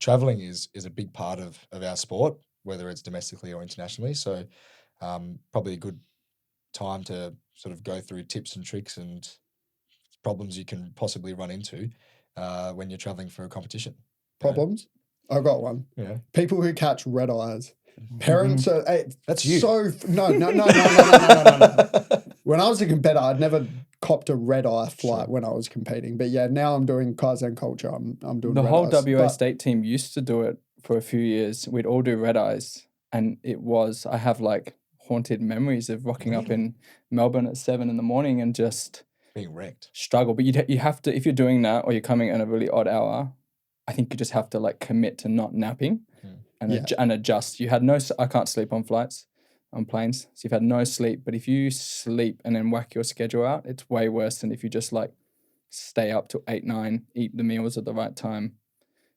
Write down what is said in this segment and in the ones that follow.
traveling is a big part of our sport, whether it's domestically or internationally. So probably a good time to sort of go through tips and tricks and problems you can possibly run into when you're traveling for a competition. Problems? I've got one. Yeah. People who catch red eyes. Parents are... That's you. No. When I was a competitor, I'd never copped a red eye flight when I was competing. But yeah, now I'm doing Kaizen culture. I'm doing the red whole eyes. WA state team used to do it for a few years. We'd all do red eyes, and I have like haunted memories of rocking up in Melbourne at 7 a.m. and just being wrecked. Struggle. But you have to, if you're doing that or you're coming at a really odd hour, I think you just have to like commit to not napping and adjust. I can't sleep on flights. On planes, so you've had no sleep. But if you sleep and then whack your schedule out, it's way worse than if you just like stay up till 8, 9, eat the meals at the right time.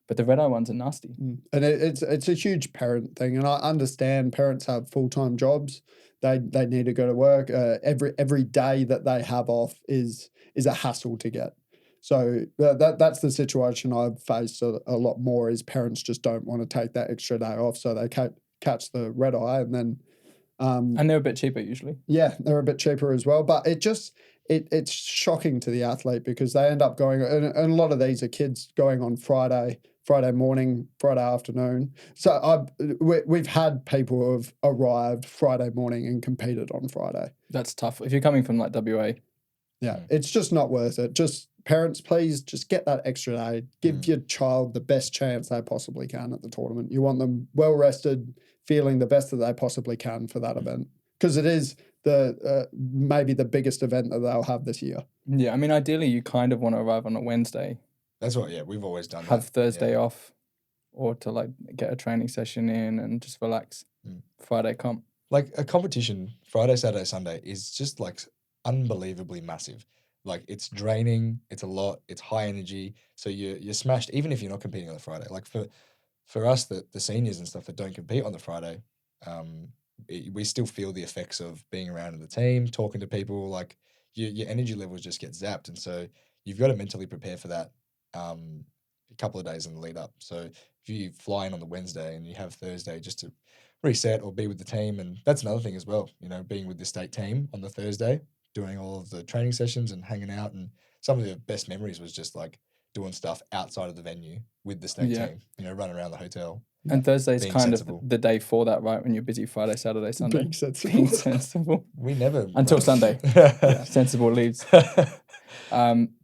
But the red eye ones are nasty. And it's a huge parent thing, and I understand parents have full-time jobs. They need to go to work. Every day that they have off is a hassle to get. So that's the situation I've faced a lot more. Is parents just don't want to take that extra day off, so they catch the red eye and then. And they're a bit cheaper usually. Yeah, they're a bit cheaper as well. But it's shocking to the athlete because they end up going, and a lot of these are kids going on Friday morning, Friday afternoon. So we've had people who have arrived Friday morning and competed on Friday. That's tough. If you're coming from like WA. Yeah, it's just not worth it. Just parents, please just get that extra day. Give your child the best chance they possibly can at the tournament. You want them well rested, feeling the best that they possibly can for that event, because it is maybe the biggest event that they'll have this year. Yeah, I mean, ideally, you kind of want to arrive on a Wednesday. That's what, we've always done. Have Thursday off, or to like get a training session in and just relax. Friday comp. Like a competition, Friday, Saturday, Sunday is just like unbelievably massive. Like it's draining, it's a lot, it's high energy. So you're smashed, even if you're not competing on the Friday. Like for us, the seniors and stuff that don't compete on the Friday, we still feel the effects of being around in the team, talking to people. Like your energy levels just get zapped, and so you've got to mentally prepare for that a couple of days in the lead up. So if you fly in on the Wednesday and you have Thursday just to reset or be with the team, and that's another thing as well. Being with the state team on the Thursday, doing all of the training sessions and hanging out, and some of the best memories was just like doing stuff outside of the venue with the state team, running around the hotel. And Thursday's kind of the day for that, right? When you're busy Friday, Saturday, Sunday. Being sensible. We never... Until Sunday. Sensible leaves. But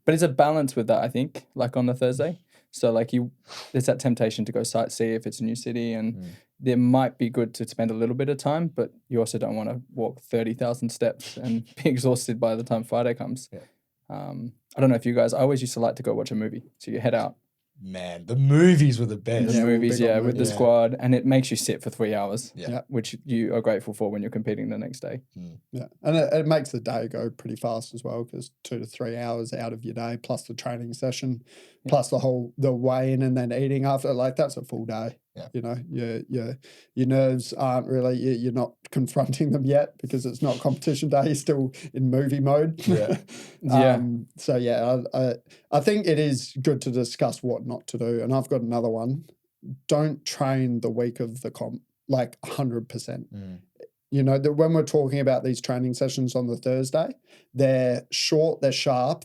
it's a balance with that, I think, like on the Thursday. So like there's that temptation to go sightsee if it's a new city, and it might be good to spend a little bit of time, but you also don't want to walk 30,000 steps and be exhausted by the time Friday comes. Yeah. I don't know if you guys, I always used to like to go watch a movie. So you head out. Man, the movies were the best. The movies, with the squad, and it makes you sit for 3 hours, which you are grateful for when you're competing the next day. Yeah, and it makes the day go pretty fast as well, because 2 to 3 hours out of your day, plus the training session, plus the weigh-in and then eating after, like that's a full day. Yeah. Your nerves aren't really, you're not confronting them yet because it's not competition day. You're still in movie mode. Yeah. So I think it is good to discuss what not to do. And I've got another one. Don't train the week of the comp, like 100%. When we're talking about these training sessions on the Thursday, they're short, they're sharp,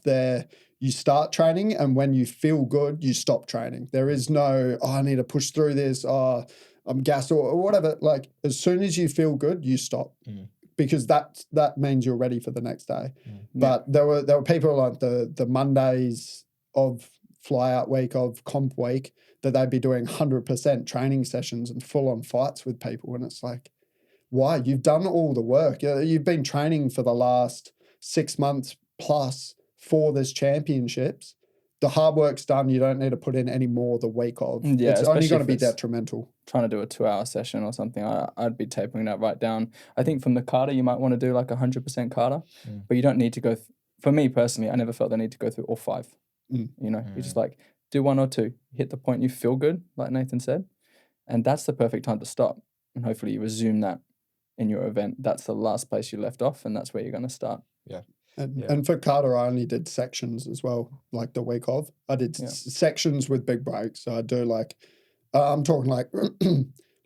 you start training, and when you feel good, you stop training. There is no, I need to push through this, I'm gassed or whatever. Like as soon as you feel good, you stop. Because that means you're ready for the next day. But there were people like the Mondays of fly out week, of comp week, that they'd be doing 100% training sessions and full on fights with people. And it's like, why? You've done all the work. You've been training for the last 6 months plus for this championships. The hard work's done. You don't need to put in any more the week of. Yeah, it's only going to be detrimental. Trying to do a 2-hour session or something, I'd be tapering that right down. I think from the kata, you might want to do like 100% kata, but you don't need to go. For me personally, I never felt the need to go through all 5. You just like do 1 or 2, hit the point you feel good, like Nathan said, and that's the perfect time to stop. And hopefully you resume that in your event. That's the last place you left off, and that's where you're going to start. Yeah. And for kata, I only did sections as well, like the week of. I did sections with big breaks. So I do like I'm talking like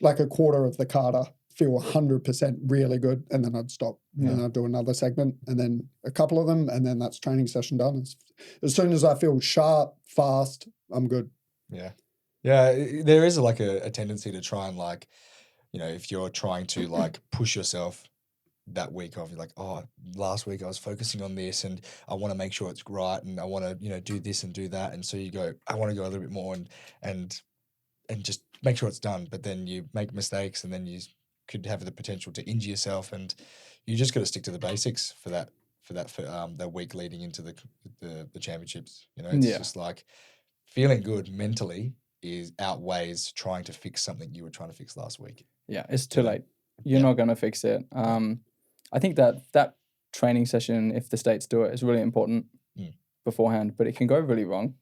like a quarter of the kata, feel 100% really good, and then I'd stop. Yeah. And I'd do another segment, and then a couple of them, and then that's training session done. As soon as I feel sharp, fast, I'm good. Yeah. Yeah, there is like a tendency to try and like, you know, if you're trying to like push yourself that week off, you're like, oh, last week I was focusing on this and I want to make sure it's right and I want to, you know, do this and do that. And so you go, I want to go a little bit more and just make sure it's done. But then you make mistakes and then you could have the potential to injure yourself, and you just got to stick to the basics for that week leading into the championships. You know, it's just like feeling good mentally is outweighs trying to fix something you were trying to fix last week. Yeah, it's too late. You're not going to fix it. I think that training session, if the states do it, is really important beforehand, but it can go really wrong.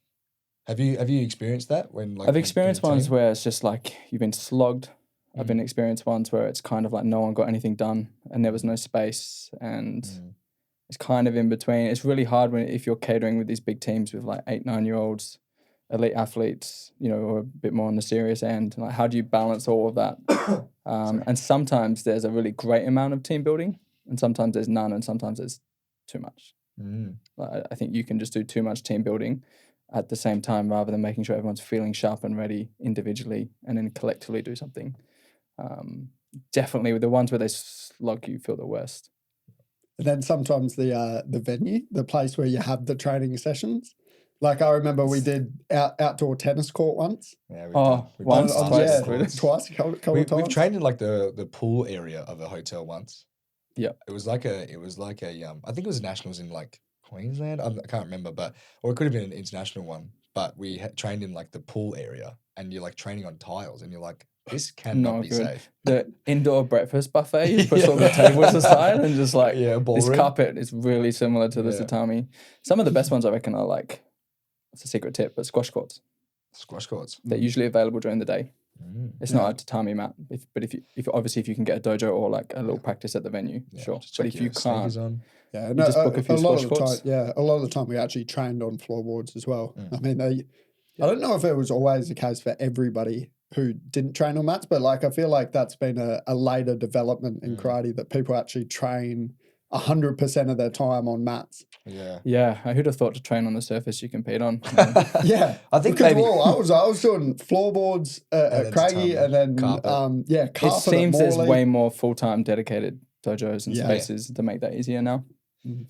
Have you experienced that when like I've experienced ones where it's just like you've been slogged. I've been experienced ones where it's kind of like no one got anything done and there was no space, and it's kind of in between. It's really hard if you're catering with these big teams with like 8-9-year-olds, elite athletes, you know, or a bit more on the serious end. Like, how do you balance all of that? And sometimes there's a really great amount of team building, and sometimes there's none, and sometimes there's too much. Like, I think you can just do too much team building at the same time rather than making sure everyone's feeling sharp and ready individually and then collectively do something. Definitely with the ones where they slog you feel the worst. And then sometimes the venue, the place where you have the training sessions. Like I remember we did outdoor tennis court once. Yeah, once, twice, a couple of times. We've trained in like the pool area of a hotel once. Yeah, it was like a I think it was nationals in like Queensland. I can't remember, or it could have been an international one. But we trained in like the pool area, and you're like training on tiles, and you're like, this cannot be safe. The indoor breakfast buffet, you push all the tables aside and just like this carpet is really similar to the tatami. Some of the best ones I reckon are like, it's a secret tip, but squash courts. Squash courts. They're usually available during the day. It's not a tatami mat, but if you can get a dojo or like a little practice at the venue, sure. But if you can't, you just book a few squash courts. A lot of the time we actually trained on floorboards as well. I mean, I don't know if it was always the case for everybody who didn't train on mats, but like I feel like that's been a later development in karate, that people actually train 100% of their time on mats. Yeah. Who'd have thought to train on the surface you compete on? Yeah, I think maybe I was doing floorboards at Craigie, and then carpet. It seems there's way more full-time dedicated dojos and spaces to make that easier now.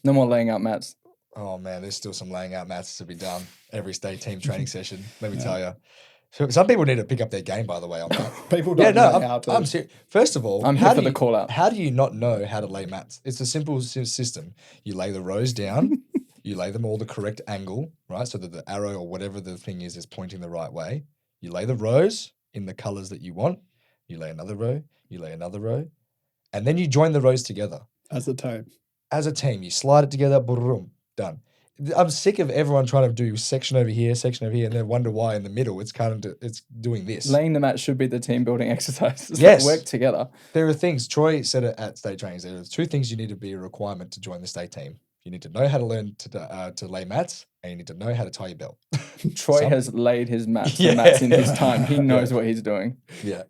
No more laying out mats. Oh man, there's still some laying out mats to be done every state team training session. Let me tell you. Some people need to pick up their game, by the way, on that. People don't know how to. I'm serious. First of all, I'm here for the call out. How do you not know how to lay mats? It's a simple system. You lay the rows down, you lay them all the correct angle, right? So that the arrow or whatever the thing is pointing the right way. You lay the rows in the colors that you want. You lay another row, you lay another row, and then you join the rows together. As a team. As a team, you slide it together, boom, done. I'm sick of everyone trying to do section over here, and then wonder why in the middle it's doing this. Laying the mat should be the team building exercise. Yes. Work together. There are things, Troy said it at state trainings, there are 2 things you need to be a requirement to join the state team. You need to know how to learn to lay mats, and you need to know how to tie your belt. Troy has laid his mats in his time. He knows what he's doing. Yeah.